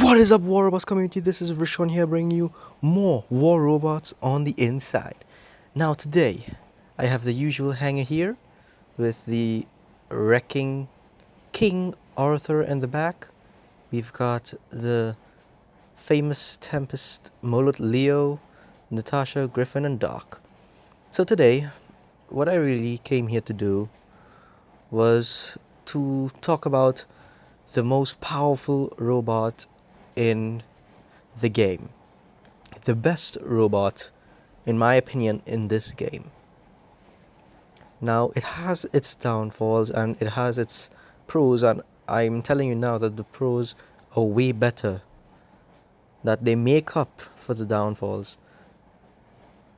What is up, War Robots community? This is Rishon here bringing you more War Robots on the inside. Now, today, I have the usual hanger here with the Wrecking King Arthur in the back. We've got the famous Tempest, Molet Leo, Natasha, Griffin, and Doc. So, today, what I really came here to do was to talk about the most powerful robot in the game. The best robot, in my opinion, in this game. Now, it has its downfalls and it has its pros, and I'm telling you now that the pros are way better, that they make up for the downfalls.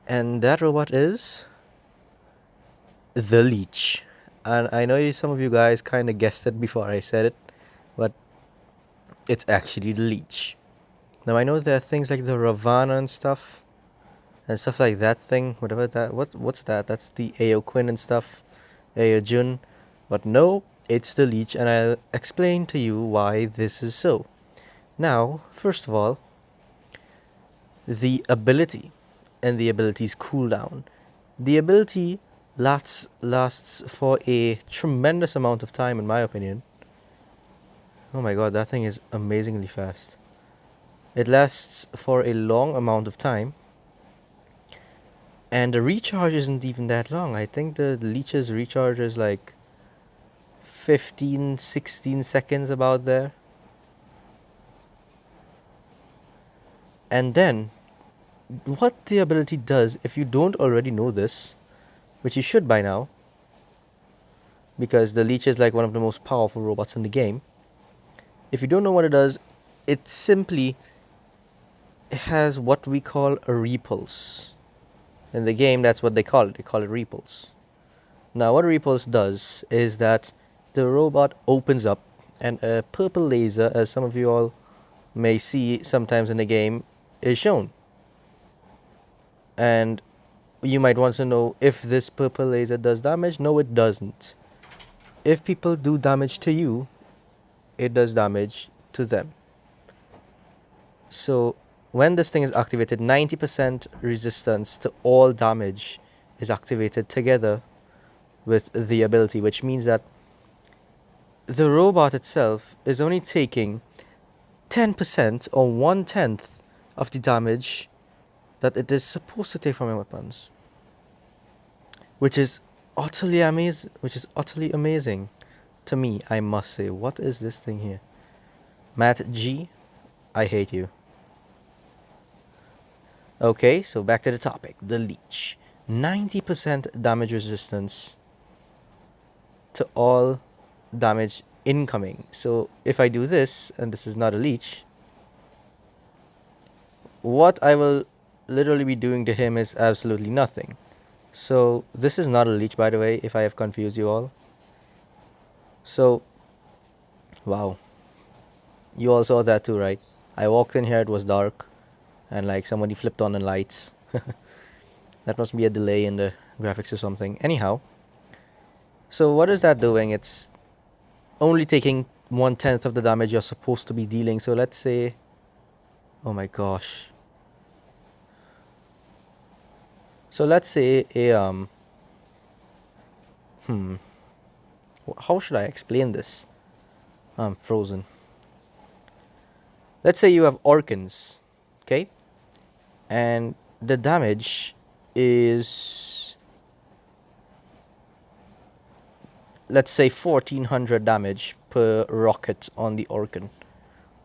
And that robot is the Leech. And I know some of you guys kind of guessed it before I said it, but it's actually the Leech. Now, I know there are things like the Ravana and stuff like that thing, whatever that, what's that? That's the Ao Quinn and stuff, Ao Jun, but no, it's the Leech, and I'll explain to you why this is so. Now, first of all, the ability and the ability's cooldown. The ability lasts for a tremendous amount of time, in my opinion. Oh my god, that thing is amazingly fast. It lasts for a long amount of time. And the recharge isn't even that long. I think the Leech's recharge is like 15, 16 seconds, about there. And then, what the ability does, if you don't already know this, which you should by now, because the Leech is like one of the most powerful robots in the game. If you don't know what it does, it simply has what we call a repulse. In the game, that's what they call it. They call it repulse. Now, what a repulse does is that the robot opens up and a purple laser, as some of you all may see sometimes in the game, is shown. And you might want to know if this purple laser does damage. No, it doesn't. If people do damage to you, it does damage to them. So when this thing is activated, 90% resistance to all damage is activated together with the ability, which means that the robot itself is only taking 10% or 1/10 of the damage that it is supposed to take from your weapons, which is utterly amazing to me, I must say. What is this thing here? Matt G, I hate you. Okay, so back to the topic, the Leech. 90% damage resistance to all damage incoming. So if I do this, and this is not a Leech, what I will literally be doing to him is absolutely nothing. So this is not a Leech, by the way, if I have confused you all. So, wow. You all saw that too, right? I walked in here, it was dark, and like somebody flipped on the lights. That must be a delay in the graphics or something. Anyhow, so what is that doing? It's only taking 1/10 of the damage you're supposed to be dealing. So let's say, oh my gosh. So let's say how should I explain this? I'm frozen. Let's say you have Orkans, okay? And the damage is, let's say, 1400 damage per rocket on the Orkan.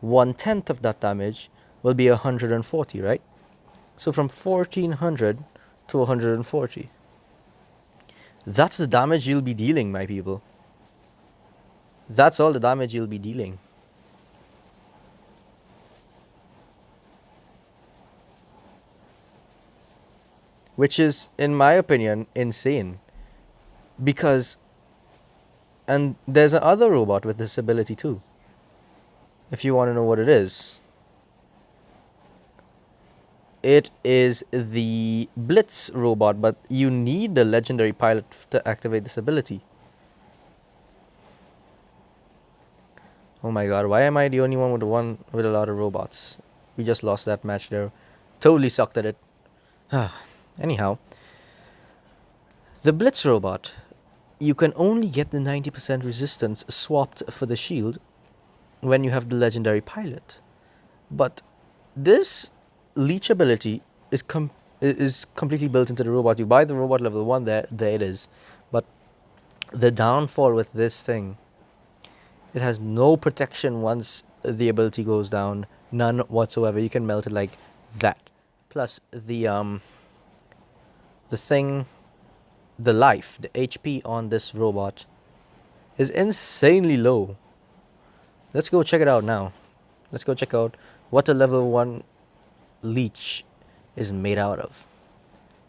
1/10 of that damage will be 140, right? So from 1400 to 140. That's the damage you'll be dealing, my people. That's all the damage you'll be dealing. Which is, in my opinion, insane. Because, and there's another robot with this ability too. If you want to know what it is the Blitz robot, but you need the legendary pilot to activate this ability. Oh my god, why am I the only one with a lot of robots? We just lost that match there. Totally sucked at it. Anyhow, the Blitz robot. You can only get the 90% resistance swapped for the shield when you have the legendary pilot. But this leech ability is is completely built into the robot. You buy the robot level 1, there it is. But the downfall with this thing, it has no protection once the ability goes down, none whatsoever. You can melt it like that. Plus the thing, the life, the HP on this robot is insanely low. Let's go check it out now. Let's go check out what a level 1 leech is made out of.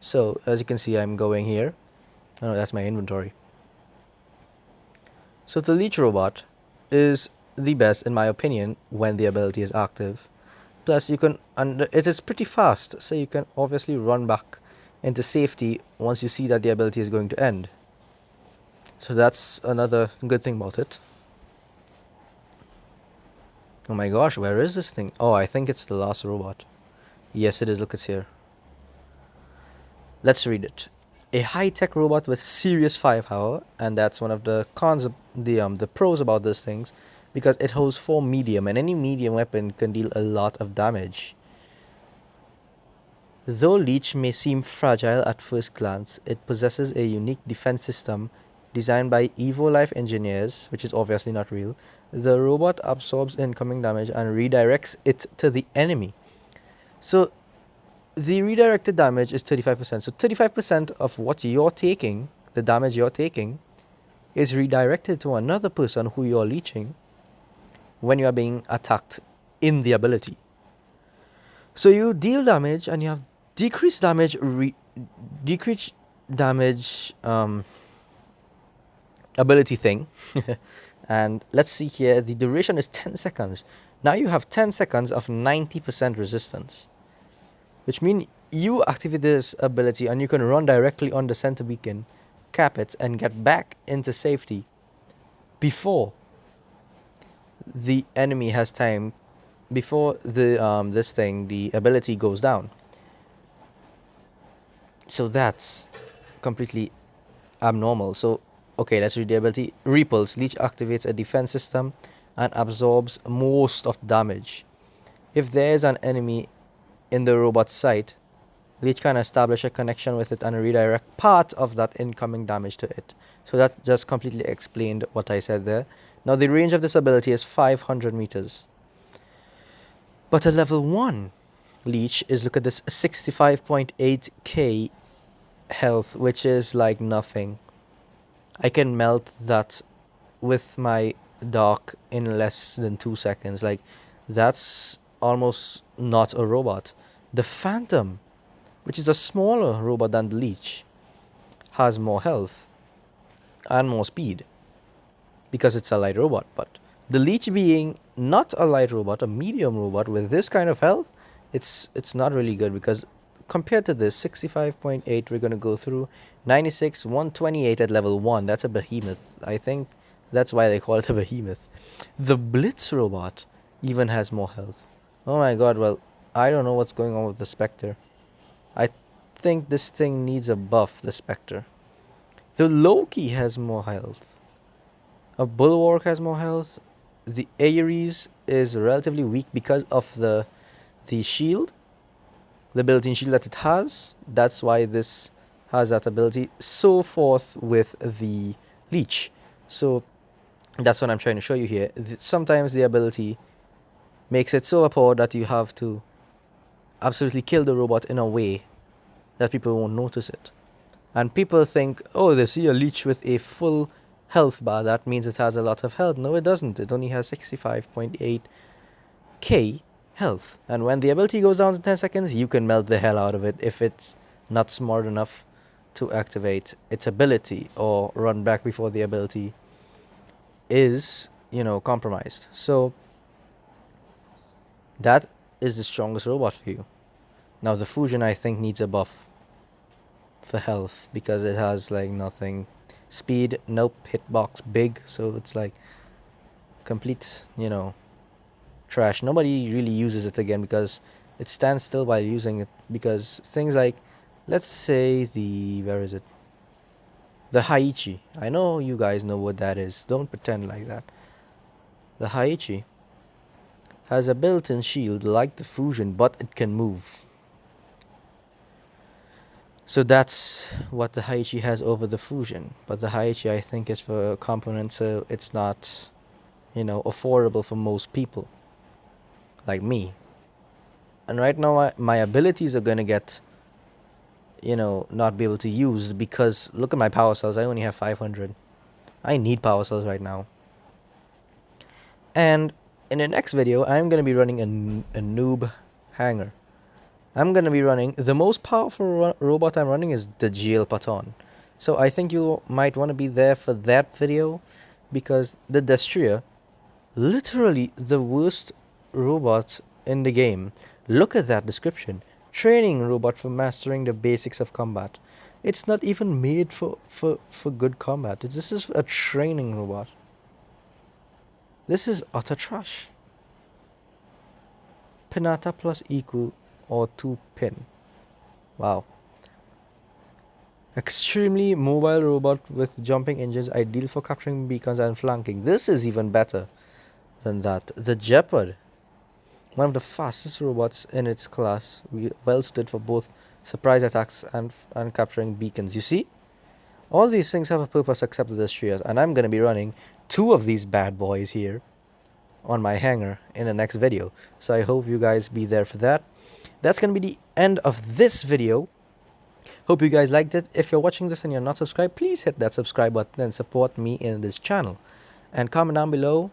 So as you can see, I'm going here. Oh, that's my inventory. So the leech robot is the best in my opinion when the ability is active. Plus it is pretty fast, so you can obviously run back into safety once you see that the ability is going to end. So that's another good thing about it. Oh my gosh, where is this thing? Oh, I think it's the last robot. Yes, it is. Look, it's here. Let's read it. A high-tech robot with serious firepower, and that's one of the cons, the pros about these things, because it holds 4 medium, and any medium weapon can deal a lot of damage. Though Leech may seem fragile at first glance, it possesses a unique defense system designed by EvoLife engineers, which is obviously not real. The robot absorbs incoming damage and redirects it to the enemy. So the redirected damage is 35%. So 35% of what you're taking, the damage you're taking, is redirected to another person who you're leeching when you are being attacked in the ability. So you deal damage and you have decreased damage, decreased damage ability thing. And let's see here, the duration is 10 seconds. Now you have 10 seconds of 90% resistance, which means you activate this ability and you can run directly on the center beacon, cap it, and get back into safety before the enemy has time, before the ability goes down. So that's completely abnormal. So okay, let's read the ability. Repulse. Leech activates a defense system and absorbs most of the damage. If there is an enemy in the robot's sight, Leech can establish a connection with it and redirect part of that incoming damage to it. So that just completely explained what I said there. Now the range of this ability is 500 meters. But a level 1 Leech is, look at this, 65.8k health, which is like nothing. I can melt that with my dock in less than 2 seconds. Like, that's almost not a robot. The Phantom, which is a smaller robot than the Leech, has more health and more speed because it's a light robot. But the Leech being not a light robot, a medium robot with this kind of health, it's not really good, because compared to this 65.8, we're going to go through 96, 128 at level 1. That's a behemoth. I think that's why they call it a behemoth. The Blitz robot even has more health. Oh my god, well, I don't know what's going on with the Spectre. I think this thing needs a buff, the Spectre. The Loki has more health. A Bulwark has more health. The Ares is relatively weak because of the shield, the built-in shield that it has. That's why this has that ability. So forth with the Leech. So that's what I'm trying to show you here. Sometimes the ability makes it so overpowered that you have to absolutely kill the robot in a way that people won't notice it. And people think, oh, they see a Leech with a full health bar, that means it has a lot of health. No, it doesn't. It only has 65.8k health. And when the ability goes down to 10 seconds, you can melt the hell out of it if it's not smart enough to activate its ability or run back before the ability is, compromised. So that is the strongest robot for you. Now the Fusion, I think, needs a buff for health because it has like nothing. Speed, nope. Hitbox, big, so it's like complete, trash. Nobody really uses it again because it stands still while using it. Because things like, let's say where is it? The Haichi. I know you guys know what that is. Don't pretend like that. The Haichi has a built-in shield like the Fusion, but it can move. So that's what the Haichi has over the Fusion. But the Haichi, I think, is for components, so it's not, affordable for most people like me. And right now, my abilities are gonna get, not be able to use because look at my power cells. I only have 500. I need power cells right now. And in the next video, I'm gonna be running a noob hanger. I'm gonna be running the most powerful robot I'm running is the GL Patton. So I think you might want to be there for that video because the Destroyer, literally the worst robot in the game. Look at that description. Training robot for mastering the basics of combat. It's not even made for good combat. This is a training robot. This is utter trash. Pinata plus equal or 2 pin. Wow. Extremely mobile robot with jumping engines, ideal for capturing beacons and flanking. This is even better than that. The Jeopard, one of the fastest robots in its class, well suited for both surprise attacks and capturing beacons. You see? All these things have a purpose except the destroyers, and I'm going to be running 2 of these bad boys here on my hangar in the next video. So I hope you guys be there for that. That's going to be the end of this video. Hope you guys liked it. If you're watching this and you're not subscribed, please hit that subscribe button and support me in this channel. And comment down below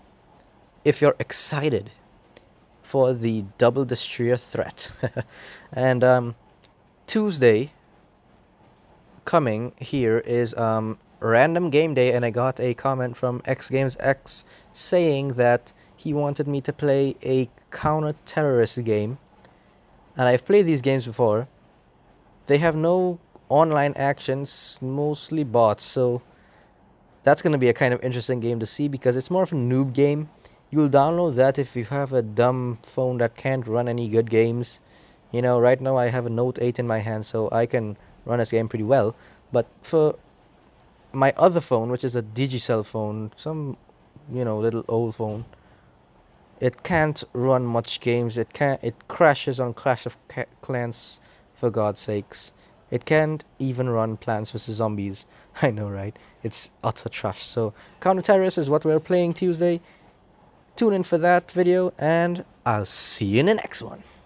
if you're excited for the double destroyer threat. And Tuesday coming here is random game day, and I got a comment from X Games X saying that he wanted me to play a counter-terrorist game. And I've played these games before. They have no online actions, mostly bots, so that's going to be a kind of interesting game to see because it's more of a noob game. You'll download that if you have a dumb phone that can't run any good games. Right now I have a Note 8 in my hand, so I can run this game pretty well. But for my other phone, which is a Digicel phone, some, little old phone, it can't run much games. It crashes on Clash of Clans, for God's sakes. It can't even run Plants vs Zombies. I know, right? It's utter trash. So Counter Terrorist is what we're playing Tuesday. Tune in for that video, and I'll see you in the next one.